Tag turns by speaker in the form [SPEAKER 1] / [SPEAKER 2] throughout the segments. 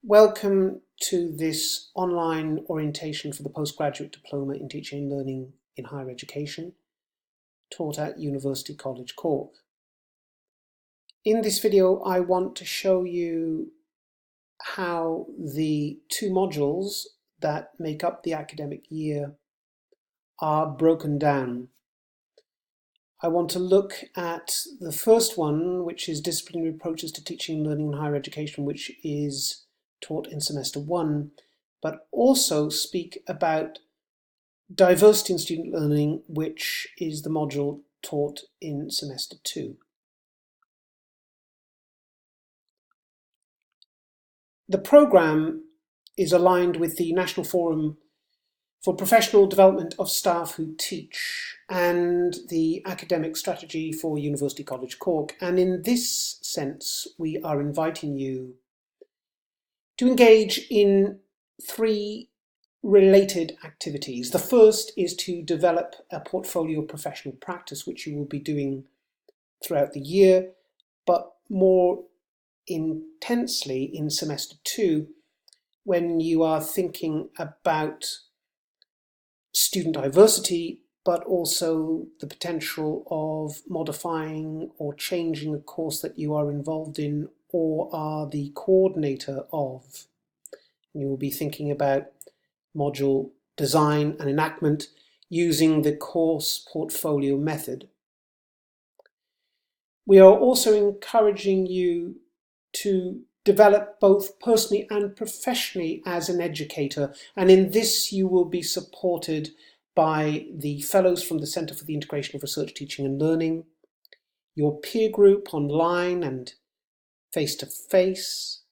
[SPEAKER 1] Welcome to this online orientation for the postgraduate diploma in teaching and learning in higher education, taught at University College Cork. In this video, I want to show you how the two modules that make up the academic year are broken down. I want to look at the first one, which is Disciplinary Approaches to Teaching and Learning in Higher Education, which is taught in semester 1, but also speak about Diversity in Student Learning, which is the module taught in semester 2. The programme is aligned with the National Forum for Professional Development of Staff Who Teach and the Academic Strategy for University College Cork. And in this sense, we are inviting you to engage in 3 related activities. The first is to develop a portfolio of professional practice, which you will be doing throughout the year, but more intensely in semester 2, when you are thinking about student diversity, but also the potential of modifying or changing a course that you are involved in or are the coordinator of. You will be thinking about module design and enactment using the course portfolio method. We are also encouraging you to develop both personally and professionally as an educator, and in this you will be supported by the fellows from the Centre for the Integration of Research, Teaching and Learning, your peer group online and face-to-face,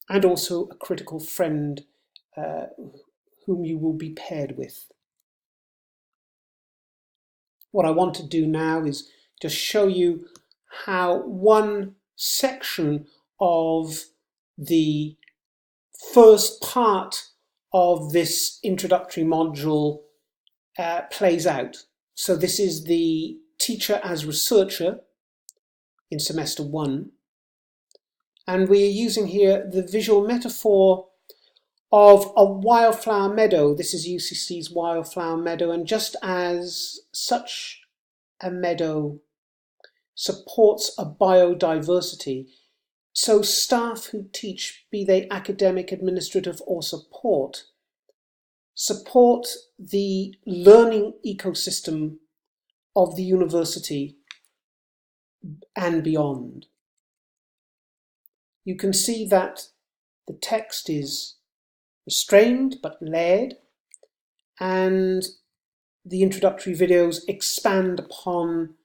[SPEAKER 1] and also a critical friend whom you will be paired with. What I want to do now is just show you how one section of the first part of this introductory module plays out. So this is the teacher as researcher in semester 1. And we're using here the visual metaphor of a wildflower meadow. This is UCC's wildflower meadow, and just as such a meadow supports a biodiversity, so staff who teach, be they academic, administrative or support the learning ecosystem of the university and beyond. You can see that the text is restrained but layered, and the introductory videos expand upon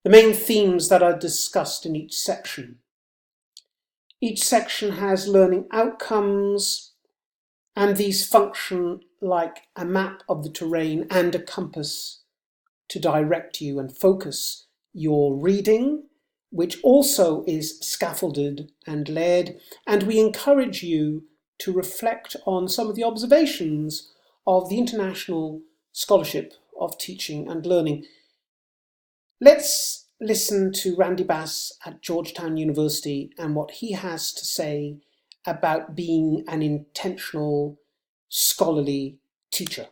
[SPEAKER 1] the main themes that are discussed in each section. Each section has learning outcomes, and these function like a map of the terrain and a compass to direct you and focus your reading, which also is scaffolded and layered, and we encourage you to reflect on some of the observations of the International Scholarship of Teaching and Learning. Let's listen to Randy Bass at Georgetown University and what he has to say about being an intentional scholarly teacher.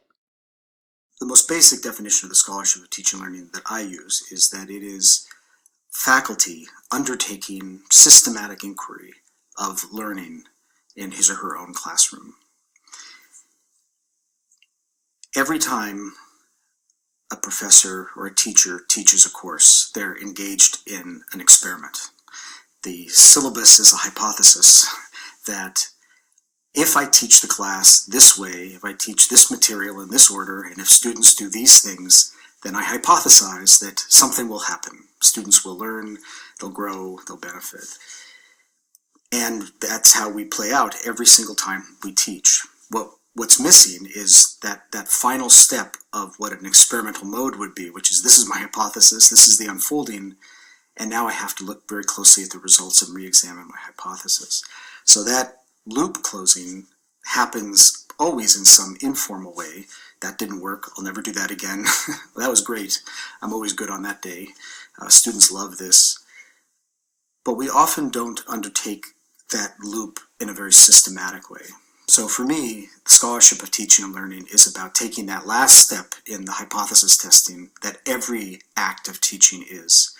[SPEAKER 2] The most basic definition of the scholarship of teaching and learning that I use is that it is faculty undertaking systematic inquiry of learning in his or her own classroom. Every time a professor or a teacher teaches a course, they're engaged in an experiment. The syllabus is a hypothesis that if I teach the class this way, if I teach this material in this order, and if students do these things, then I hypothesize that something will happen. Students will learn, they'll grow, they'll benefit. And that's how we play out every single time we teach. What's missing is that final step of what an experimental mode would be, which is this is my hypothesis, this is the unfolding, and now I have to look very closely at the results and re-examine my hypothesis. So that loop closing happens always in some informal way. That didn't work, I'll never do that again. That was great, I'm always good on that day. Students love this. But we often don't undertake that loop in a very systematic way. So for me, the scholarship of teaching and learning is about taking that last step in the hypothesis testing that every act of teaching is,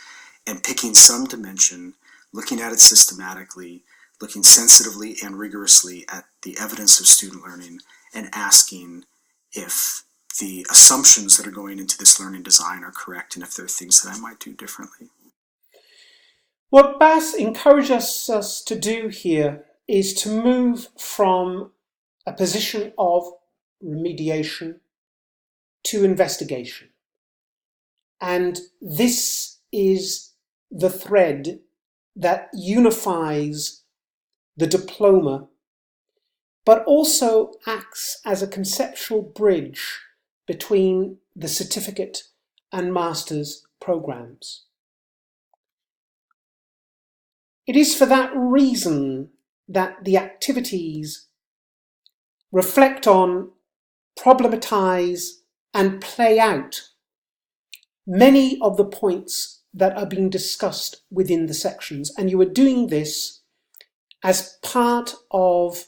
[SPEAKER 2] and picking some dimension, looking at it systematically, looking sensitively and rigorously at the evidence of student learning, and asking if the assumptions that are going into this learning design are correct and if there are things that I might do differently.
[SPEAKER 1] What Bas encourages us to do here is to move from a position of remediation to investigation. And this is the thread that unifies the diploma, but also acts as a conceptual bridge between the certificate and master's programs. It is for that reason that the activities reflect on, problematize, and play out many of the points that are being discussed within the sections. And you are doing this as part of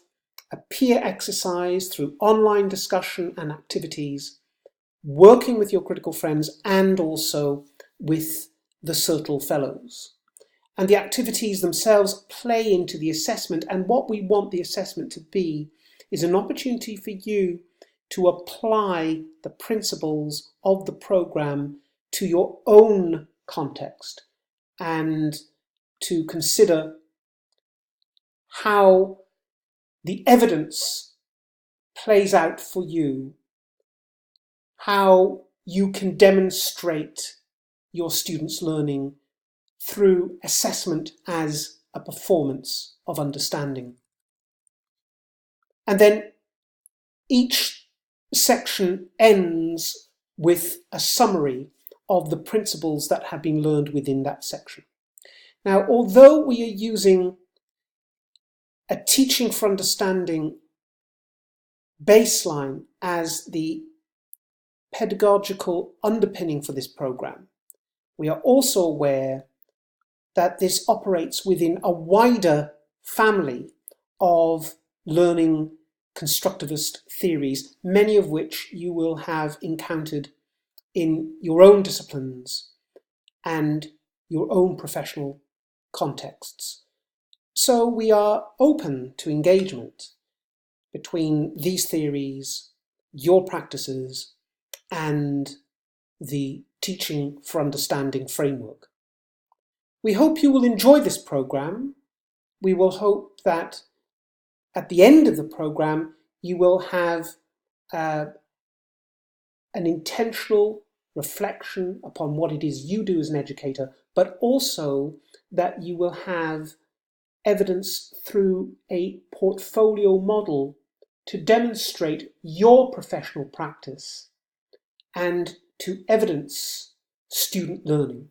[SPEAKER 1] a peer exercise through online discussion and activities, working with your critical friends and also with the CERTL Fellows. And the activities themselves play into the assessment, and what we want the assessment to be is an opportunity for you to apply the principles of the programme to your own context and to consider how the evidence plays out for you, how you can demonstrate your students' learning through assessment as a performance of understanding. And then each section ends with a summary of the principles that have been learned within that section. Now, although we are using a teaching for understanding baseline as the pedagogical underpinning for this program, we are also aware that this operates within a wider family of learning constructivist theories, many of which you will have encountered in your own disciplines and your own professional contexts. So we are open to engagement between these theories, your practices, and the teaching for understanding framework. We hope you will enjoy this program. We will hope that at the end of the program, you will have an intentional reflection upon what it is you do as an educator, but also that you will have evidence through a portfolio model to demonstrate your professional practice and to evidence student learning.